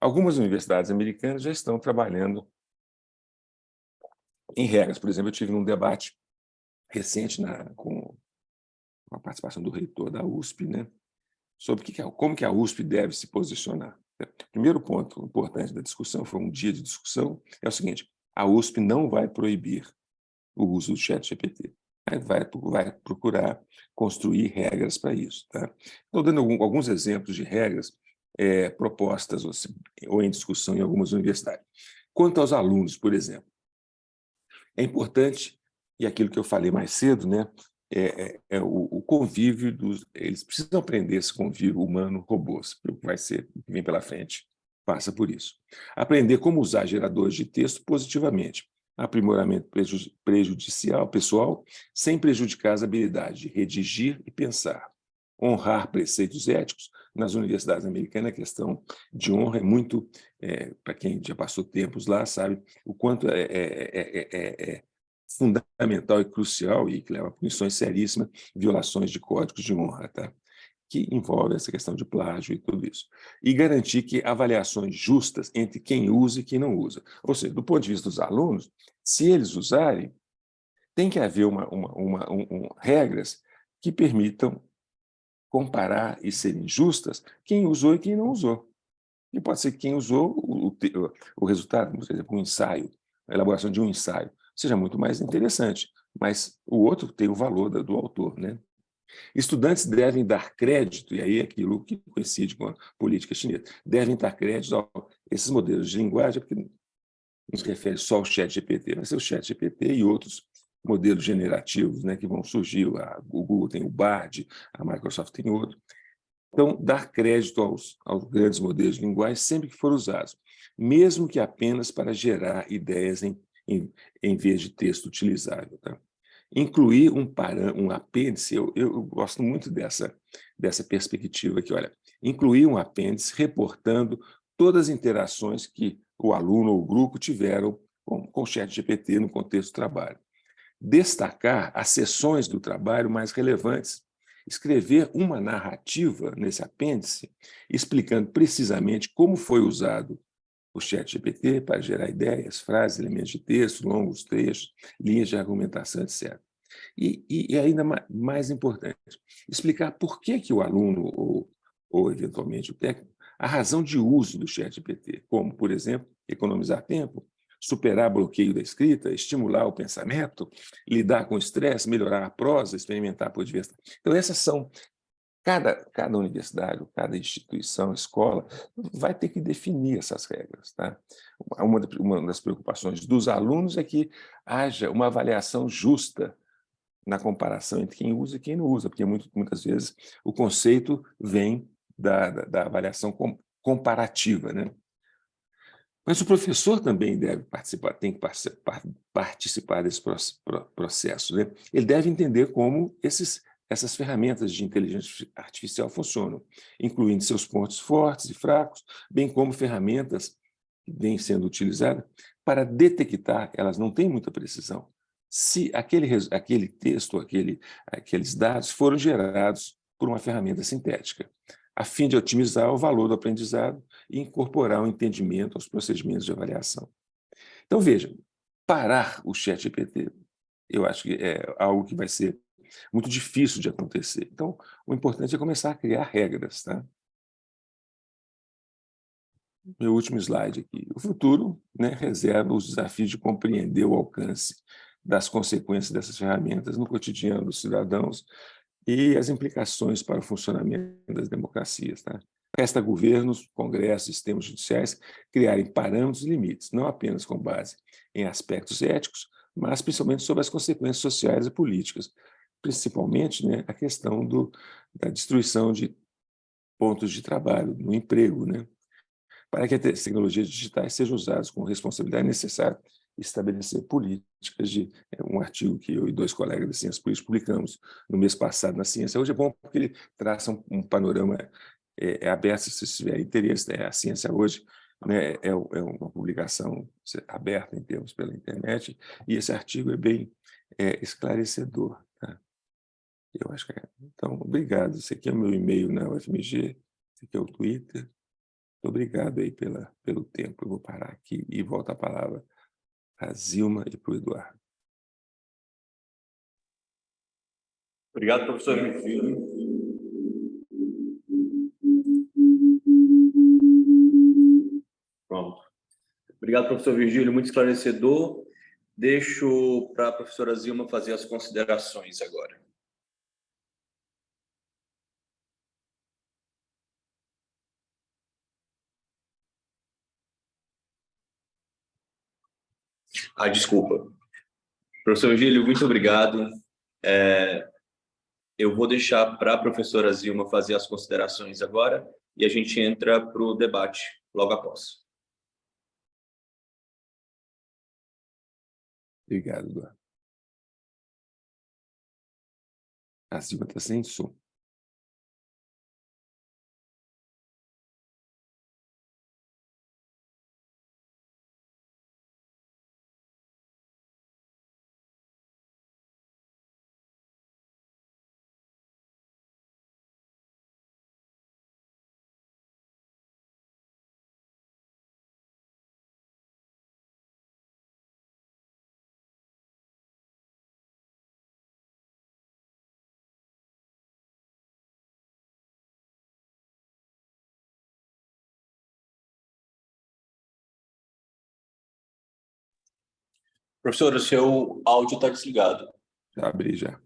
Algumas universidades americanas já estão trabalhando em regras. Por exemplo, eu tive um debate recente com a participação do reitor da USP, né, sobre como que a USP deve se posicionar. O primeiro ponto importante da discussão, foi um dia de discussão, é o seguinte: a USP não vai proibir o uso do ChatGPT, vai procurar construir regras para isso. Tá? Estou dando alguns exemplos de regras propostas ou em discussão em algumas universidades. Quanto aos alunos, por exemplo, é importante, e aquilo que eu falei mais cedo, né, o convívio eles precisam aprender esse convívio humano-robôs, o que vai ser, que vem pela frente, passa por isso. Aprender como usar geradores de texto positivamente, aprimoramento prejudicial, pessoal, sem prejudicar as habilidades de redigir e pensar, honrar preceitos éticos. Nas universidades americanas, a questão de honra é muito, para quem já passou tempos lá, sabe o quanto é fundamental e crucial e que leva a punições seríssimas, violações de códigos de honra, tá? Que envolve essa questão de plágio e tudo isso. E garantir que avaliações justas entre quem usa e quem não usa. Ou seja, do ponto de vista dos alunos, se eles usarem, tem que haver regras que permitam comparar e serem justas quem usou e quem não usou. E pode ser que quem usou o resultado, por exemplo, um ensaio, a elaboração de um ensaio, seja muito mais interessante, mas o outro tem o valor do autor, né? Estudantes devem dar crédito, e aí é aquilo que coincide com a política chinesa, devem dar crédito a esses modelos de linguagem, porque não se refere só ao ChatGPT, vai ser o ChatGPT e outros modelos generativos, né, que vão surgir. O Google tem o Bard, a Microsoft tem outro. Então, dar crédito aos grandes modelos de linguagem sempre que forem usados, mesmo que apenas para gerar ideias em vez de texto utilizável. Tá? Incluir um apêndice, eu gosto muito dessa perspectiva aqui, olha, incluir um apêndice reportando todas as interações que o aluno ou o grupo tiveram com o ChatGPT no contexto do trabalho. Destacar as sessões do trabalho mais relevantes, escrever uma narrativa nesse apêndice, explicando precisamente como foi usado o ChatGPT para gerar ideias, frases, elementos de texto, longos trechos, linhas de argumentação, etc. E ainda mais importante, explicar por que o aluno ou eventualmente o técnico, a razão de uso do ChatGPT, como, por exemplo, economizar tempo, superar bloqueio da escrita, estimular o pensamento, lidar com o estresse, melhorar a prosa, experimentar por diversas. Então, essas são cada universidade, cada instituição, escola, vai ter que definir essas regras. Tá? Uma das preocupações dos alunos é que haja uma avaliação justa na comparação entre quem usa e quem não usa, porque muitas vezes o conceito vem da avaliação comparativa, né? Mas o professor também deve participar, tem que participar desse processo, né? Ele deve entender como essas ferramentas de inteligência artificial funcionam, incluindo seus pontos fortes e fracos, bem como ferramentas que vêm sendo utilizadas para detectar, elas não têm muita precisão, se aquele texto, aqueles dados foram gerados por uma ferramenta sintética, a fim de otimizar o valor do aprendizado e incorporar o entendimento aos procedimentos de avaliação. Então, veja, parar o ChatGPT, eu acho que é algo que vai ser muito difícil de acontecer. Então, o importante é começar a criar regras. Tá? Meu último slide aqui. O futuro, né, reserva os desafios de compreender o alcance das consequências dessas ferramentas no cotidiano dos cidadãos e as implicações para o funcionamento das democracias. Tá? Resta a governos, congressos e sistemas judiciais criarem parâmetros e limites, não apenas com base em aspectos éticos, mas principalmente sobre as consequências sociais e políticas, principalmente, né, a questão da destruição de pontos de trabalho, no emprego, né? Para que as tecnologias digitais sejam usadas com responsabilidade necessária estabelecer políticas um artigo que eu e dois colegas da Ciência Política publicamos no mês passado na Ciência. Hoje é bom porque ele traça um panorama aberto, se tiver interesse. Né? A Ciência Hoje, né, é uma publicação aberta em termos pela internet, e esse artigo é bem esclarecedor. Tá? Eu acho que é. Então, obrigado. Esse aqui é o meu e-mail na UFMG, esse aqui é o Twitter. Muito obrigado aí pelo tempo. Eu vou parar aqui e volto a palavra para a Zilma e para o Eduardo. Obrigado, professor Virgílio. Pronto. Obrigado, professor Virgílio, muito esclarecedor. Deixo para a professora Zilma fazer as considerações agora. Desculpa. Professor Virgílio, muito obrigado. Eu vou deixar para a professora Zilma fazer as considerações agora e a gente entra para o debate logo após. Obrigado, Eduardo. A Zilma está sem som. Professor, o seu áudio está desligado. Já abri, já.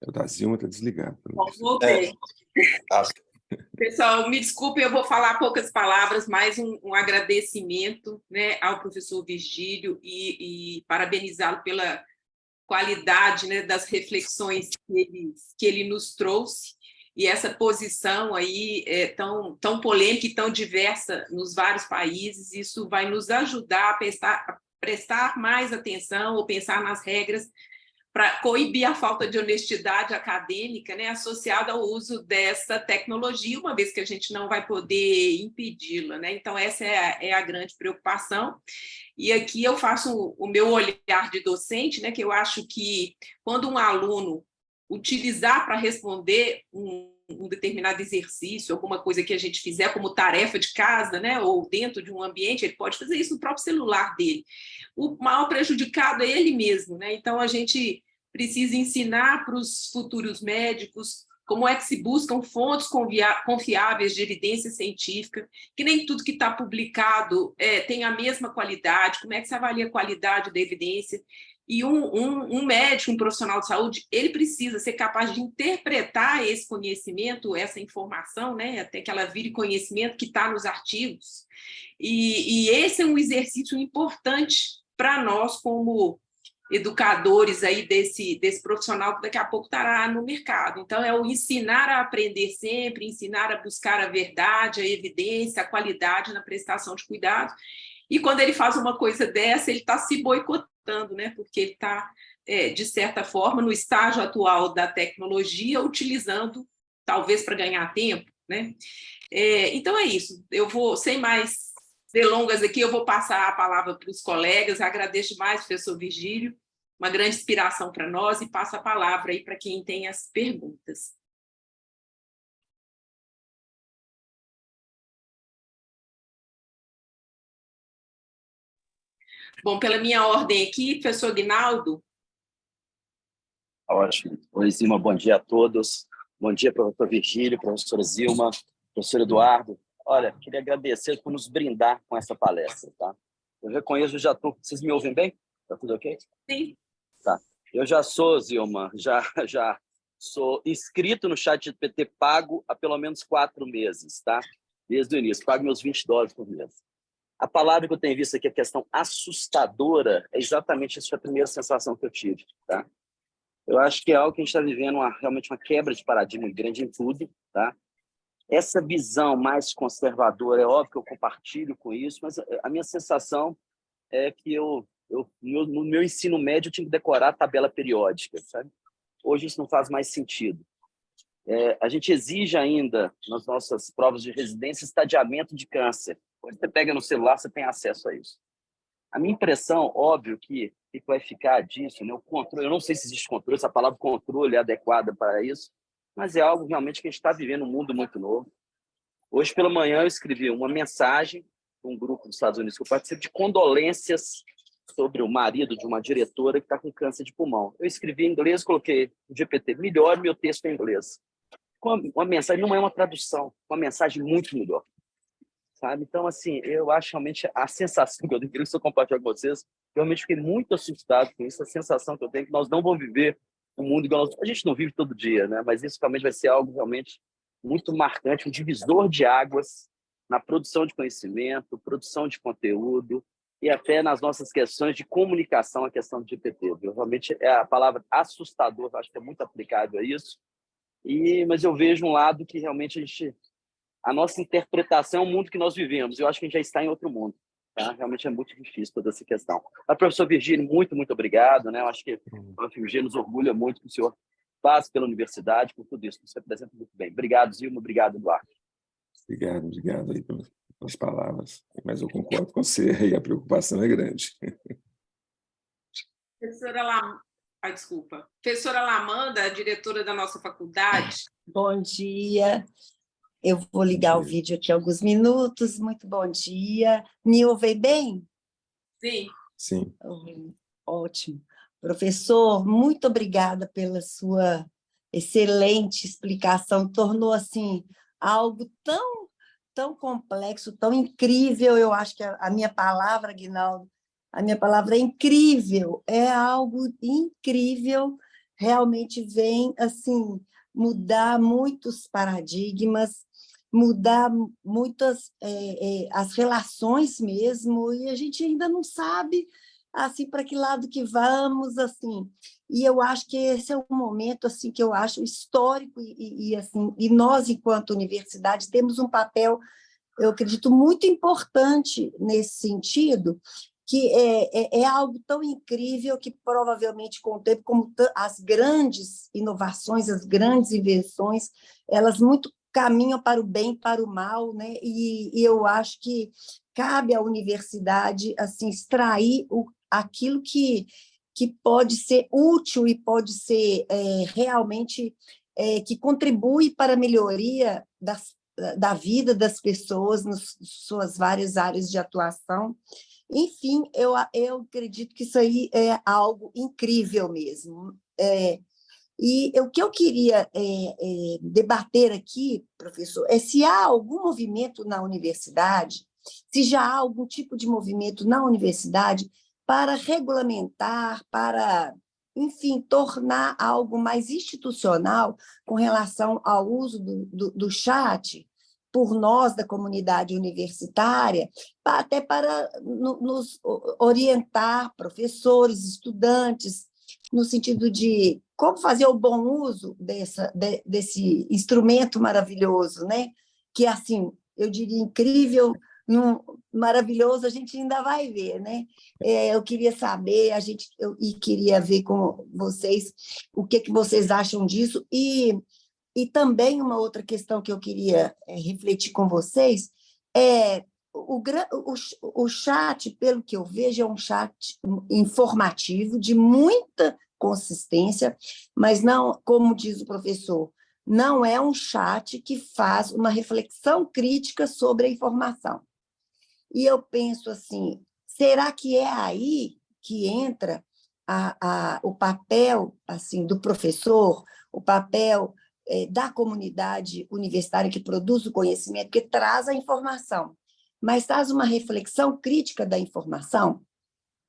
O da Zilma está desligado. Bom, voltei. Pessoal, me desculpe, eu vou falar poucas palavras, mais um agradecimento, né, ao professor Virgílio e parabenizá-lo pela qualidade, né, das reflexões que ele nos trouxe, e essa posição aí tão polêmica e tão diversa nos vários países. Isso vai nos ajudar a prestar mais atenção ou pensar nas regras para coibir a falta de honestidade acadêmica, né, associada ao uso dessa tecnologia, uma vez que a gente não vai poder impedi-la, né? Então, essa é a grande preocupação. E aqui eu faço o meu olhar de docente, né, que eu acho que quando um aluno utilizar para responder um determinado exercício, alguma coisa que a gente fizer como tarefa de casa, né, ou dentro de um ambiente, ele pode fazer isso no próprio celular dele. O maior prejudicado é ele mesmo, né? Então, a gente precisa ensinar para os futuros médicos como é que se buscam fontes confiáveis de evidência científica, que nem tudo que está publicado tem a mesma qualidade, como é que se avalia a qualidade da evidência. E um médico, um profissional de saúde, ele precisa ser capaz de interpretar esse conhecimento, essa informação, né, até que ela vire conhecimento que está nos artigos. E esse é um exercício importante para nós, como educadores aí desse profissional que daqui a pouco estará no mercado. Então, é o ensinar a aprender sempre, ensinar a buscar a verdade, a evidência, a qualidade na prestação de cuidados. E quando ele faz uma coisa dessa, ele está se boicotando, né? Porque ele está, de certa forma, no estágio atual da tecnologia, utilizando, talvez para ganhar tempo, né? Então é isso. Eu vou, sem mais delongas aqui, eu vou passar a palavra para os colegas. Agradeço demais, professor Virgílio, uma grande inspiração para nós, e passo a palavra aí para quem tem as perguntas. Bom, pela minha ordem aqui, professor Aguinaldo. Ótimo. Oi, Zilma, bom dia a todos. Bom dia, professor Virgílio, professora Zilma, professor Eduardo. Olha, queria agradecer por nos brindar com essa palestra, tá? Eu reconheço, já estou... Vocês me ouvem bem? Tá tudo ok? Sim. Tá. Eu já sou, Zilma, já sou inscrito no ChatGPT pago há pelo menos 4 meses, tá? Desde o início, pago meus $20 por mês. A palavra que eu tenho visto aqui, a questão assustadora, é exatamente essa a primeira sensação que eu tive, tá? Eu acho que é algo que a gente está vivendo, realmente uma quebra de paradigma grande em tudo, tá? Essa visão mais conservadora, é óbvio que eu compartilho com isso, mas a minha sensação é que no meu ensino médio eu tinha que decorar a tabela periódica, sabe? Hoje isso não faz mais sentido. A gente exige ainda, nas nossas provas de residência, estadiamento de câncer. Quando você pega no celular, você tem acesso a isso. A minha impressão, óbvio que vai ficar disso, né? O controle, eu não sei se existe controle, essa palavra controle é adequada para isso, mas é algo realmente que a gente está vivendo um mundo muito novo. Hoje pela manhã eu escrevi uma mensagem para um grupo dos Estados Unidos que eu participo, de condolências sobre o marido de uma diretora que está com câncer de pulmão. Eu escrevi em inglês, coloquei no GPT, melhor meu texto em inglês. Uma mensagem, não é uma tradução, uma mensagem muito melhor. Sabe? Então, assim, eu acho realmente a sensação que eu queria compartilhar com vocês, eu realmente fiquei muito assustado com isso, a sensação que eu tenho que nós não vamos viver um mundo igual a gente não vive todo dia, né? Mas isso realmente vai ser algo realmente muito marcante, um divisor de águas na produção de conhecimento, produção de conteúdo e até nas nossas questões de comunicação, a questão do GPT. Realmente é a palavra assustador, acho que é muito aplicável a isso. Mas eu vejo um lado que realmente a nossa interpretação é o mundo que nós vivemos. Eu acho que a gente já está em outro mundo. Tá? Realmente é muito difícil toda essa questão. A professor Virgílio, muito, muito obrigado. Né? Eu acho que o professor Virgílio nos orgulha muito que o senhor faz pela universidade, por tudo isso. Você apresenta muito bem. Obrigado, Zilma. Obrigado, Eduardo. Obrigado aí pelas palavras. Mas eu concordo com você e a preocupação é grande. Desculpa. Professora Lamanda, diretora da nossa faculdade. Bom dia. Eu vou ligar o vídeo aqui alguns minutos. Muito bom dia. Me ouvem bem? Sim. Sim. Ótimo. Professor, muito obrigada pela sua excelente explicação. Tornou assim algo tão tão complexo, tão incrível. Eu acho que a minha palavra, Aguinaldo, a minha palavra é incrível, é algo incrível, realmente vem assim mudar muitos paradigmas, mudar muitas as relações mesmo, e a gente ainda não sabe assim para que lado que vamos assim. E eu acho que esse é um momento assim que eu acho histórico assim, e nós enquanto universidade temos um papel, eu acredito, muito importante nesse sentido, que é algo tão incrível que provavelmente com o tempo, como as grandes inovações, as grandes invenções, elas muito caminham para o bem, para o mal, né? E eu acho que cabe à universidade assim extrair aquilo que pode ser útil e pode ser realmente que contribui para a melhoria da vida das pessoas nas suas várias áreas de atuação. Enfim, eu acredito que isso aí é algo incrível mesmo. E o que eu queria debater aqui, professor, é se há algum movimento na universidade, se já há algum tipo de movimento na universidade para regulamentar, para, enfim, tornar algo mais institucional com relação ao uso do chat por nós da comunidade universitária, até para nos orientar, professores, estudantes, no sentido de como fazer o bom uso desse instrumento maravilhoso, né? Que, assim, eu diria incrível, maravilhoso, a gente ainda vai ver, né? Eu queria saber, e queria ver com vocês o que vocês acham disso, e também uma outra questão que eu queria refletir com vocês é o chat, pelo que eu vejo, é um chat informativo, de muita consistência, mas não, como diz o professor, não é um chat que faz uma reflexão crítica sobre a informação. E eu penso assim, será que é aí que entra o papel assim do professor, o papel da comunidade universitária que produz o conhecimento, que traz a informação, mas traz uma reflexão crítica da informação?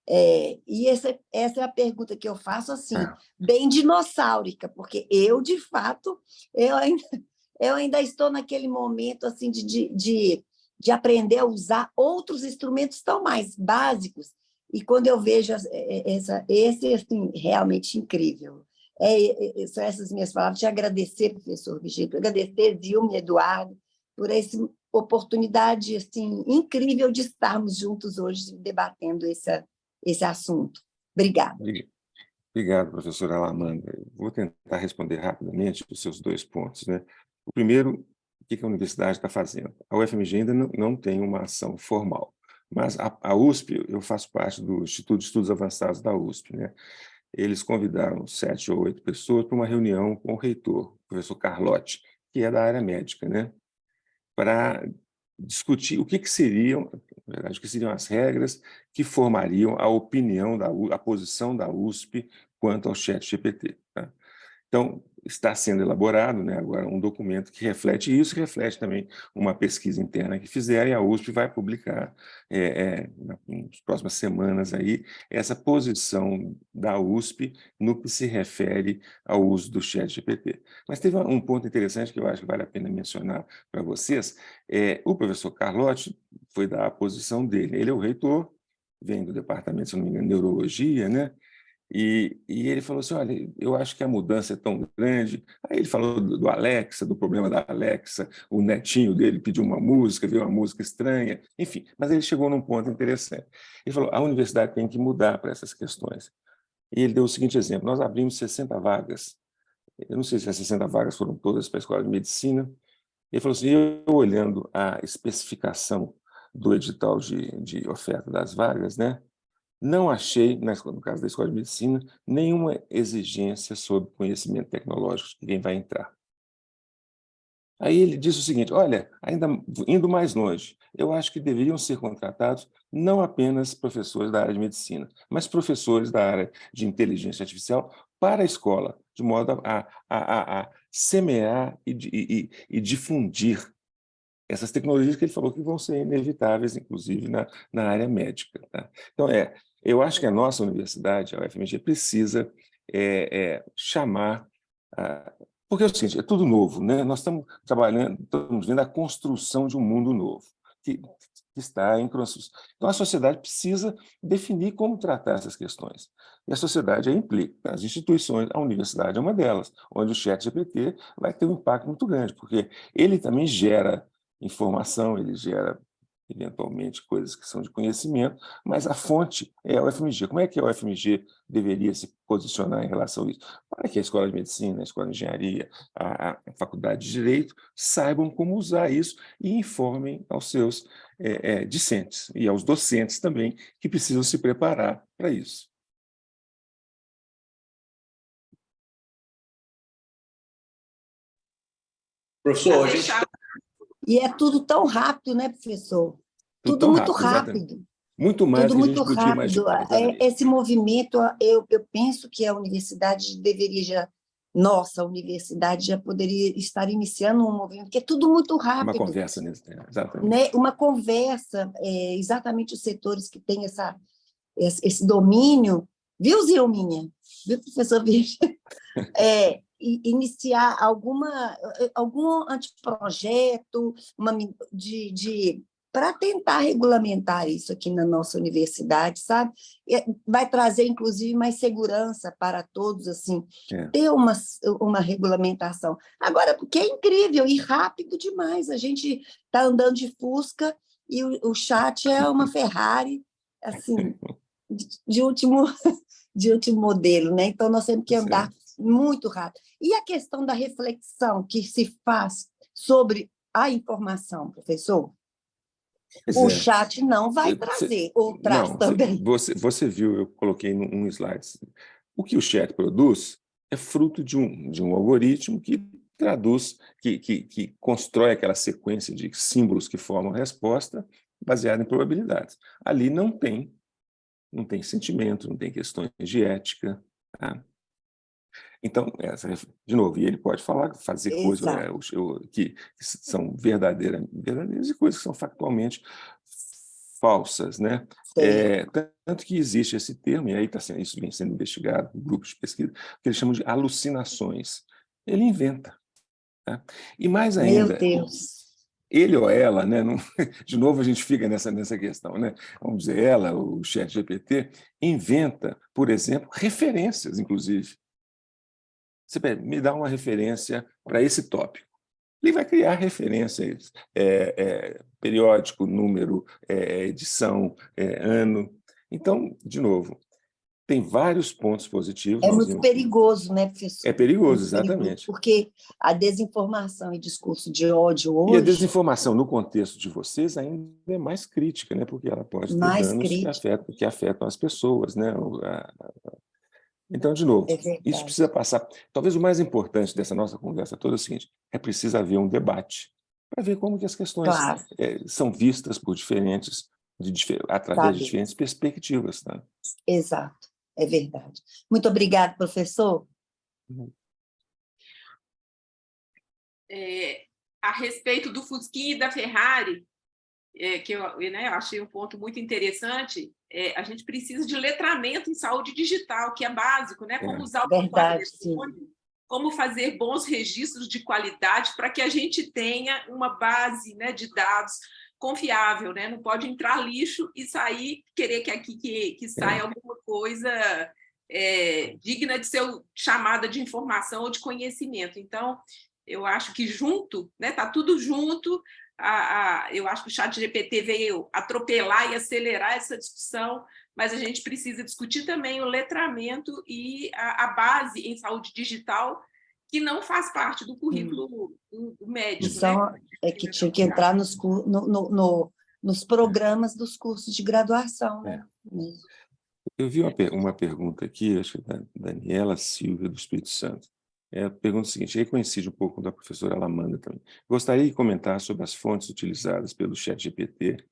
E essa é a pergunta que eu faço, assim, bem dinossáurica, porque eu, de fato, eu ainda estou naquele momento assim, de aprender a usar outros instrumentos tão mais básicos, e quando eu vejo esse assim, realmente incrível. São essas minhas palavras. Te agradecer, professor Vigílio, agradecer, Dilma e Eduardo, por essa oportunidade assim, incrível de estarmos juntos hoje debatendo esse assunto. Obrigada. Obrigado, professora Alamanda. Vou tentar responder rapidamente os seus dois pontos, né? O primeiro, o que a universidade está fazendo? A UFMG ainda não tem uma ação formal, mas a USP, eu faço parte do Instituto de Estudos Avançados da USP, né? Eles convidaram 7 ou 8 pessoas para uma reunião com o reitor, o professor Carlotti, que é da área médica, né? Para discutir o que seriam, na verdade, o que seriam as regras que formariam a opinião, a posição da USP quanto ao ChatGPT. Tá? Então, está sendo elaborado, né, agora um documento que reflete isso, reflete também uma pesquisa interna que fizeram, e a USP vai publicar nas próximas semanas aí, essa posição da USP no que se refere ao uso do ChatGPT. Mas teve um ponto interessante que eu acho que vale a pena mencionar para vocês. O professor Carlotti foi dar a posição dele. Ele é o reitor, vem do departamento, se não me engano, de neurologia, né? E ele falou assim, olha, eu acho que a mudança é tão grande. Aí ele falou do Alexa, do problema da Alexa, o netinho dele pediu uma música, viu uma música estranha, enfim. Mas ele chegou num ponto interessante. Ele falou, a universidade tem que mudar para essas questões. E ele deu o seguinte exemplo, nós abrimos 60 vagas, eu não sei se as 60 vagas foram todas para a escola de medicina. Ele falou assim, eu olhando a especificação do edital de oferta das vagas, né? Não achei, no caso da Escola de Medicina, nenhuma exigência sobre conhecimento tecnológico de quem vai entrar. Aí ele disse o seguinte, olha, ainda indo mais longe, eu acho que deveriam ser contratados não apenas professores da área de medicina, mas professores da área de inteligência artificial para a escola, de modo a semear e difundir essas tecnologias que ele falou que vão ser inevitáveis, inclusive na área médica. Tá? Então, eu acho que a nossa universidade, a UFMG, precisa chamar... porque é o seguinte, é tudo novo, né? Nós estamos trabalhando, estamos vendo a construção de um mundo novo, que está em construção. Então, a sociedade precisa definir como tratar essas questões. E a sociedade implica as instituições, a universidade é uma delas, onde o ChatGPT vai ter um impacto muito grande, porque ele também gera informação, ele gera, eventualmente, coisas que são de conhecimento, mas a fonte é a UFMG. Como é que a UFMG deveria se posicionar em relação a isso? Para que a Escola de Medicina, a Escola de Engenharia, a Faculdade de Direito saibam como usar isso e informem aos seus discentes e aos docentes também, que precisam se preparar para isso. Professor, a gente... E é tudo tão rápido, né, professor? Tudo muito rápido. Muito mais tudo do que muito a gente podia imaginar. Esse movimento, eu penso que a universidade deveria já... Nossa, a universidade já poderia estar iniciando um movimento, porque é tudo muito rápido. Uma conversa nisso, exatamente. Né? Uma conversa, exatamente os setores que têm esse domínio. Viu, Zilminha? Viu, professor Virgílio? Iniciar algum anteprojeto para tentar regulamentar isso aqui na nossa universidade, sabe? Vai trazer, inclusive, mais segurança para todos, assim, ter uma regulamentação. Agora, porque é incrível e rápido demais, a gente está andando de Fusca e o chat é uma Ferrari, assim, de último modelo, né? Então, nós temos que andar muito rápido. E a questão da reflexão que se faz sobre a informação, professor? O chat não vai trazer, ou traz também. Você viu, eu coloquei um slide. O que o chat produz é fruto de um algoritmo que traduz, que constrói aquela sequência de símbolos que formam a resposta baseada em probabilidades. Ali não tem sentimento, não tem questões de ética. Tá? Então, de novo, e ele pode fazer coisas que são verdadeiras e coisas que são factualmente falsas, né? Tanto que existe esse termo, e aí isso vem sendo investigado por grupos de pesquisa, que eles chamam de alucinações. Ele inventa. Tá? E mais ainda, meu Deus, ele ou ela, né? De novo a gente fica nessa questão, né? Vamos dizer, ela, o ChatGPT, inventa, por exemplo, referências, inclusive. Você me dá uma referência para esse tópico. Ele vai criar referências, periódico, número, edição, ano. Então, de novo, tem vários pontos positivos. É muito perigoso, né, professor? É perigoso, exatamente. Perigoso, porque a desinformação e discurso de ódio hoje... E a desinformação, no contexto de vocês, ainda é mais crítica, né? Porque ela pode ter danos que afetam as pessoas, né? Então, de novo, isso precisa passar. Talvez o mais importante dessa nossa conversa toda é o seguinte: é preciso haver um debate para ver como que as questões são vistas por através de diferentes perspectivas. Tá? Exato, é verdade. Muito obrigada, professor. A respeito do Fusquinha e da Ferrari, que eu achei um ponto muito interessante, a gente precisa de letramento em saúde digital, que é básico, né? Como usar o telefone, como fazer bons registros de qualidade para que a gente tenha uma base, né, de dados confiável, né? Não pode entrar lixo e querer que saia alguma coisa digna de ser chamada de informação ou de conhecimento. Então, eu acho que junto, né? Está tudo junto. Eu acho que o ChatGPT veio atropelar e acelerar essa discussão, mas a gente precisa discutir também o letramento e a base em saúde digital, que não faz parte do currículo do médico. Né? Que tinha que entrar nos programas dos cursos de graduação. Né? Eu vi uma pergunta aqui, acho que da Daniela Silva, do Espírito Santo. A pergunta é a seguinte, aí coincide um pouco da professora Alamanda também. Gostaria de comentar sobre as fontes utilizadas pelo ChatGPT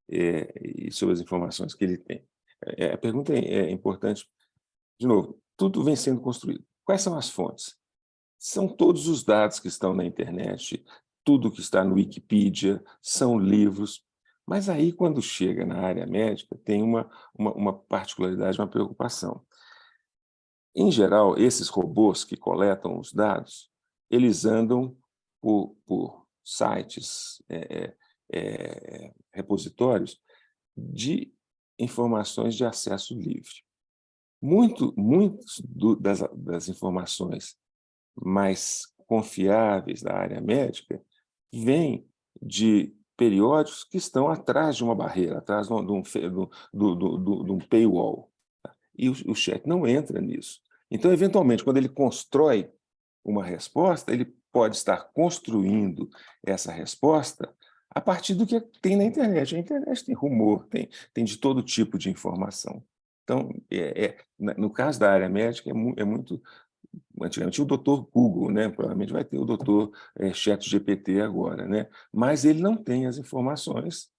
e sobre as informações que ele tem. A pergunta é importante. De novo, tudo vem sendo construído. Quais são as fontes? São todos os dados que estão na internet, tudo que está no Wikipedia, são livros. Mas aí, quando chega na área médica, tem uma particularidade, uma preocupação. Em geral, esses robôs que coletam os dados, eles andam por sites, repositórios de informações de acesso livre. Muitas das informações mais confiáveis da área médica vêm de periódicos que estão atrás de uma barreira, atrás de um paywall. E o chat não entra nisso. Então, eventualmente, quando ele constrói uma resposta, ele pode estar construindo essa resposta a partir do que tem na internet. A internet tem rumor, tem de todo tipo de informação. Então, no caso da área médica, é muito... Antigamente, o doutor Google, né? Provavelmente vai ter o doutor ChatGPT agora, né? Mas ele não tem as informações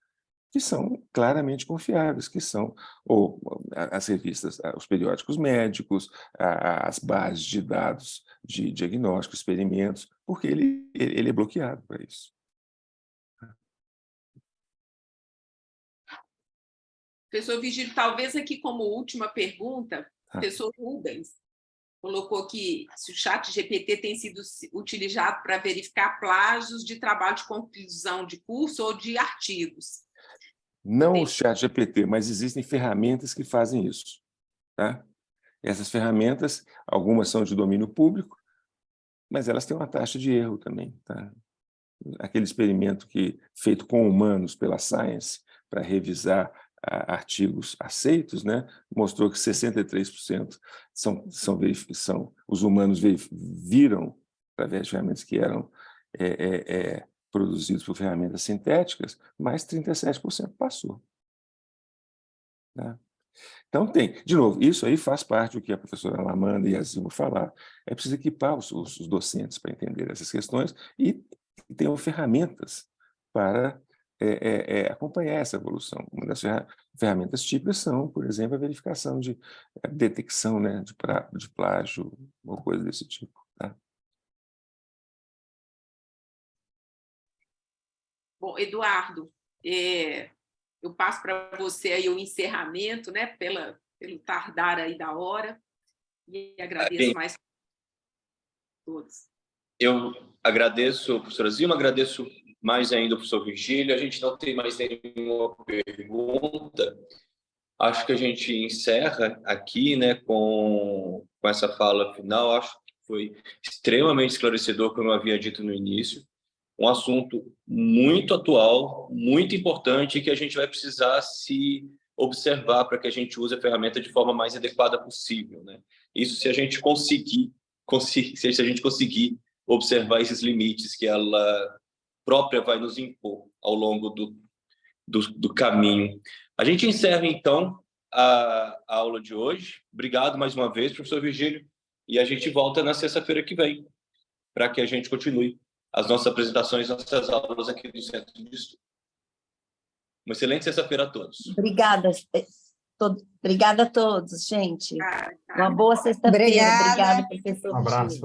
que são claramente confiáveis, que são ou as revistas, os periódicos médicos, as bases de dados de diagnóstico, experimentos, porque ele é bloqueado para isso. Professor Virgílio, talvez aqui como última pergunta, o professor Rubens colocou que se o ChatGPT tem sido utilizado para verificar plágios de trabalho de conclusão de curso ou de artigos. Não o ChatGPT, mas existem ferramentas que fazem isso. Tá? Essas ferramentas, algumas são de domínio público, mas elas têm uma taxa de erro também. Tá? Aquele experimento feito com humanos pela Science para revisar artigos aceitos, né, mostrou que 63% os humanos viram, através de ferramentas que eram produzidos por ferramentas sintéticas, mas 37% passou. Tá? Então, de novo, isso aí faz parte do que a professora Lamanda e a Zilma falaram. É preciso equipar os docentes para entender essas questões e ter ferramentas para acompanhar essa evolução. Uma das ferramentas típicas são, por exemplo, a verificação de detecção, né, de plágio ou coisa desse tipo. Tá? Bom, Eduardo, eu passo para você aí o encerramento, né, pelo tardar aí da hora, e agradeço mais a todos. Eu agradeço, professora Zilma, agradeço mais ainda o professor Virgílio. A gente não tem mais nenhuma pergunta. Acho que a gente encerra aqui, né, com essa fala final. Acho que foi extremamente esclarecedor, como eu havia dito no início. Um assunto muito atual, muito importante, que a gente vai precisar se observar para que a gente use a ferramenta de forma mais adequada possível, né? Isso se a gente conseguir observar esses limites que ela própria vai nos impor ao longo do caminho. A gente encerra, então, a aula de hoje. Obrigado mais uma vez, professor Virgílio, e a gente volta na sexta-feira que vem, para que a gente continue as nossas apresentações, nossas aulas aqui do Centro de Estudo. Uma excelente sexta-feira a todos. Obrigada a todos, gente. Uma boa sexta-feira. Obrigada, professor. Um abraço.